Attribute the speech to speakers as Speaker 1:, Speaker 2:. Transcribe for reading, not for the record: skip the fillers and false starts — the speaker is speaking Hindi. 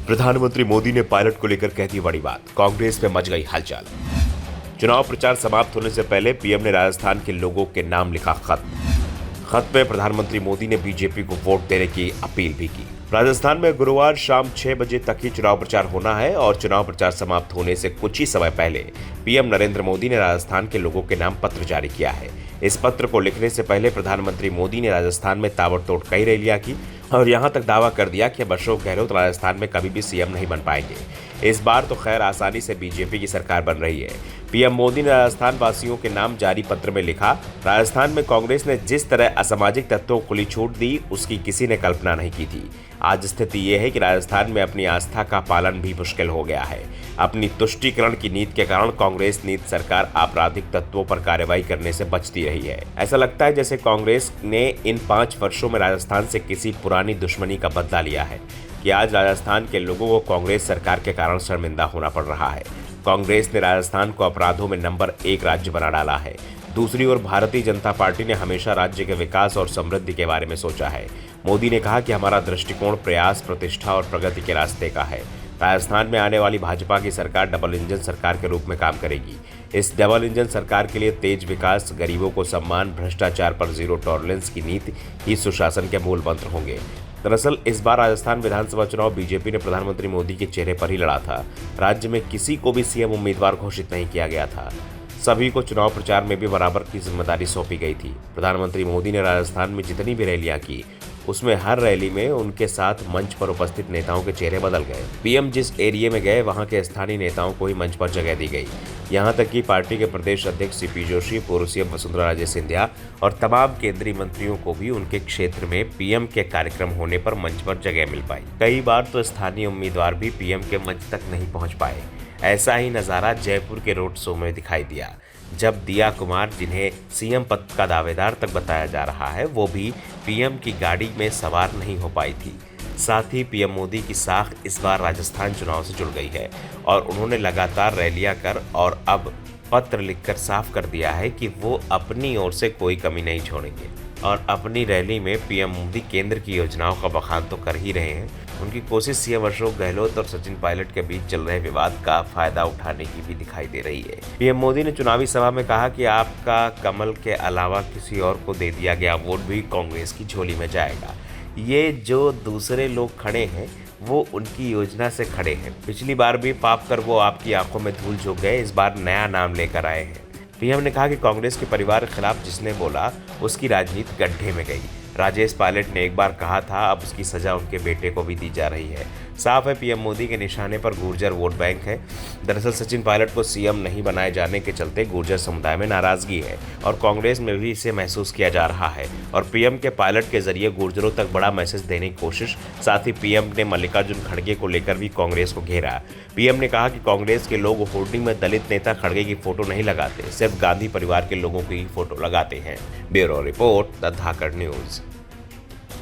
Speaker 1: प्रधानमंत्री मोदी ने पायलट को लेकर कह दी बड़ी बात, कांग्रेस में मच गई हलचल। चुनाव प्रचार समाप्त होने से पहले पीएम ने राजस्थान के लोगों के नाम लिखा खत में प्रधानमंत्री मोदी ने बीजेपी को वोट देने की अपील भी की। राजस्थान में गुरुवार शाम 6 बजे तक ही चुनाव प्रचार होना है और चुनाव प्रचार समाप्त होने से कुछ ही समय पहले पीएम नरेंद्र मोदी ने राजस्थान के लोगों के नाम पत्र जारी किया है। इस पत्र को लिखने से पहले प्रधानमंत्री मोदी ने राजस्थान में ताबड़तोड़ कई रैलियां की और यहां तक दावा कर दिया कि अशोक गहलोत राजस्थान में कभी भी सीएम नहीं बन पाएंगे। इस बार तो खैर आसानी से बीजेपी की सरकार बन रही है। पीएम मोदी ने राजस्थान वासियों के नाम जारी पत्र में लिखा, राजस्थान में कांग्रेस ने जिस तरह असामाजिक तत्वों को खुली छूट दी उसकी किसी ने कल्पना नहीं की थी। आज स्थिति यह है कि राजस्थान में अपनी आस्था का पालन भी मुश्किल हो गया है। अपनी तुष्टीकरण की नीति के कारण कांग्रेस नीति सरकार आपराधिक तत्वों पर कार्रवाई करने से बचती रही है। ऐसा लगता है जैसे कांग्रेस ने इन 5 वर्षों में राजस्थान से किसी पुरानी दुश्मनी का बदला लिया है कि आज राजस्थान के लोगों को कांग्रेस सरकार के कारण शर्मिंदा होना पड़ रहा है। कांग्रेस ने राजस्थान को अपराधों में नंबर 1 राज्य बना डाला है। दूसरी ओर भारतीय जनता पार्टी ने हमेशा राज्य के विकास और समृद्धि के बारे में सोचा है। मोदी ने कहा कि हमारा दृष्टिकोण प्रयास, प्रतिष्ठा और प्रगति के रास्ते का है। राजस्थान में आने वाली भाजपा की सरकार डबल इंजन सरकार के रूप में काम करेगी। इस डबल इंजन सरकार के लिए तेज विकास, गरीबों को सम्मान, भ्रष्टाचार पर जीरो टॉलरेंस की नीति ही सुशासन के मूल मंत्र होंगे। दरअसल इस बार राजस्थान विधानसभा चुनाव बीजेपी ने प्रधानमंत्री मोदी के चेहरे पर ही लड़ा था। राज्य में किसी को भी सीएम उम्मीदवार घोषित नहीं किया गया था। सभी को चुनाव प्रचार में भी बराबर की जिम्मेदारी सौंपी गई थी। प्रधानमंत्री मोदी ने राजस्थान में जितनी भी रैलियां की उसमें हर रैली में उनके साथ मंच पर उपस्थित नेताओं के चेहरे बदल गए। पीएम जिस एरिया में गए वहां के स्थानीय नेताओं को ही मंच पर जगह दी गई। यहां तक कि पार्टी के प्रदेश अध्यक्ष सीपी जोशी, पूर्व सीएम वसुंधरा राजे सिंधिया और तमाम केंद्रीय मंत्रियों को भी उनके क्षेत्र में पीएम के कार्यक्रम होने पर मंच पर जगह मिल पाई। कई बार तो स्थानीय उम्मीदवार भी पीएम के मंच तक नहीं पहुंच पाए। ऐसा ही नजारा जयपुर के रोड शो में दिखाई दिया, जब दिया कुमार, जिन्हें सीएम पद का दावेदार तक बताया जा रहा है, वो भी पीएम की गाड़ी में सवार नहीं हो पाई थी। साथ ही पीएम मोदी की साख इस बार राजस्थान चुनाव से जुड़ गई है और उन्होंने लगातार रैलियां कर और अब पत्र लिखकर साफ कर दिया है कि वो अपनी ओर से कोई कमी नहीं छोड़ेंगे और अपनी रैली में पीएम मोदी केंद्र की योजनाओं का बखान तो कर ही रहे हैं। उनकी कोशिश सीएम अशोक गहलोत और सचिन पायलट के बीच चल रहे विवाद का फायदा उठाने की भी दिखाई दे रही है। पीएम मोदी ने चुनावी सभा में कहा कि आपका कमल के अलावा किसी और को दे दिया गया वोट भी कांग्रेस की झोली में जाएगा। ये जो दूसरे लोग खड़े हैं वो उनकी योजना से खड़े हैं। पिछली बार भी पाप कर वो आपकी आंखों में धूल झोंक गए, इस बार नया नाम लेकर आए हैं। पीएम ने कहा कि कांग्रेस के परिवार के खिलाफ जिसने बोला उसकी राजनीति गड्ढे में गई। राजेश पायलट ने एक बार कहा था, अब उसकी सजा उनके बेटे को भी दी जा रही है। साफ है पीएम मोदी के निशाने पर गुर्जर वोट बैंक है। दरअसल सचिन पायलट को सीएम नहीं बनाए जाने के चलते गुर्जर समुदाय में नाराजगी है और कांग्रेस में भी इसे महसूस किया जा रहा है और पीएम के पायलट के जरिए गुर्जरों तक बड़ा मैसेज देने की कोशिश। साथ ही पीएम ने मल्लिकार्जुन खड़गे को लेकर भी कांग्रेस को घेरा। पीएम ने कहा कि कांग्रेस के लोग होर्डिंग में दलित नेता खड़गे की फोटो नहीं लगाते, सिर्फ गांधी परिवार के लोगों की फोटो लगाते हैं। Bureau report, the Dhakad news.